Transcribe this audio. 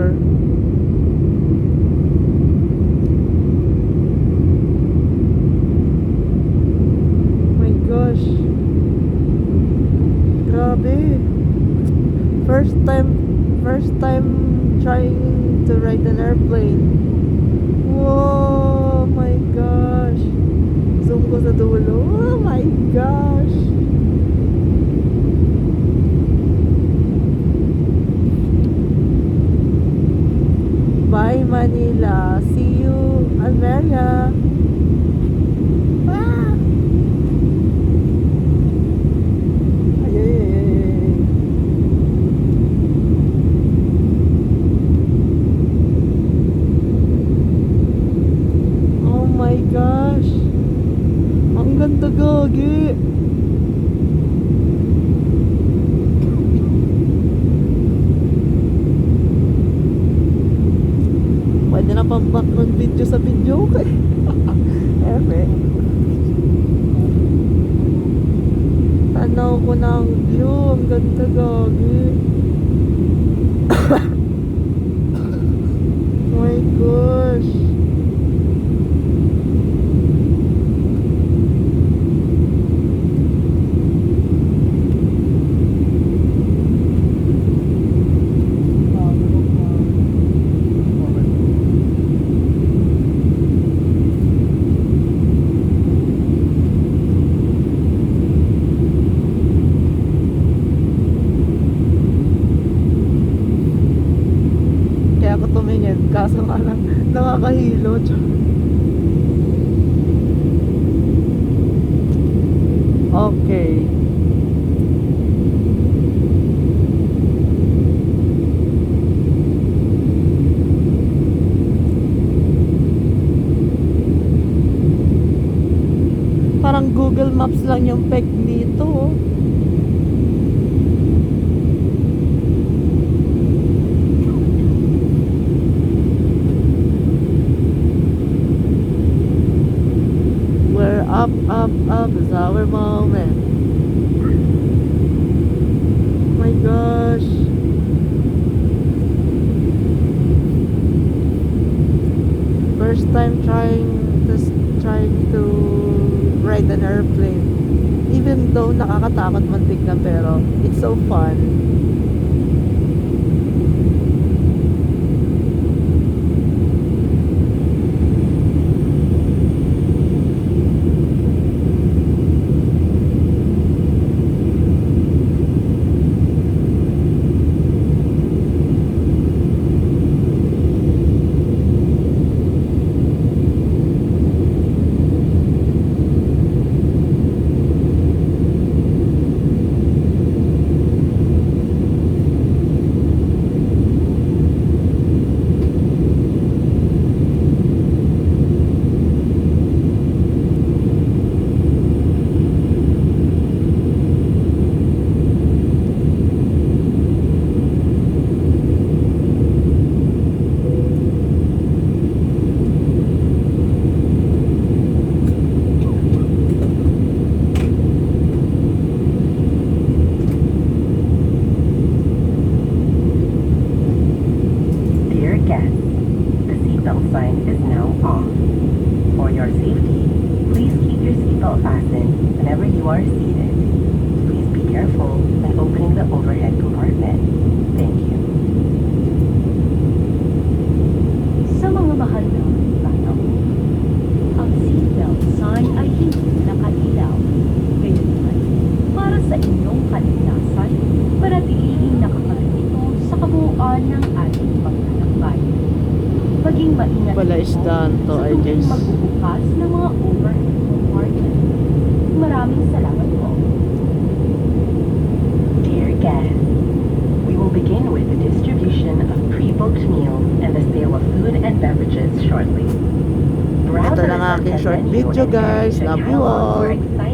floor. My gosh. Grabe. First time trying to ride an airplane. Whoa, my gosh. Zoom ko sa dulo. Oh my gosh. Bye Manila. See you Almeria. Ah! Ay, ay, ay, ay. Oh my gosh. Ang ganda gagi. Pwede na pang background video sa video ko eh. Eme. Tanaw ko ng view. Ang ganda gagi. My gosh. Kaya ako tumingin, kaso nga lang nakakahilo. Okay. Parang Google Maps lang yung peg dito. Oh. We're up is our moment. My gosh. First time trying to ride an airplane. Even though nakakatakot man tignan, pero it's so fun. The seatbelt sign is now off. For your safety, please keep your seatbelt fastened whenever you are seated. Please be careful when opening the overhead compartment. Thank you. Sa mga mahal na bata, ang seatbelt sign ay hindi nakailaw. Gayunman, para sa inyong kaligtasan, panatilihing nakakabit ito sa kabuuan ng ating paglalakbay. Maging maingat Wala isdaan to, sa I tuwing guess. magbubukas ng mga overhead compartment. Maraming salamat po. Dear guests, we will begin with the distribution of pre-booked meals and the sale of food and beverages shortly. Ito lang aking short video guys. Love you all.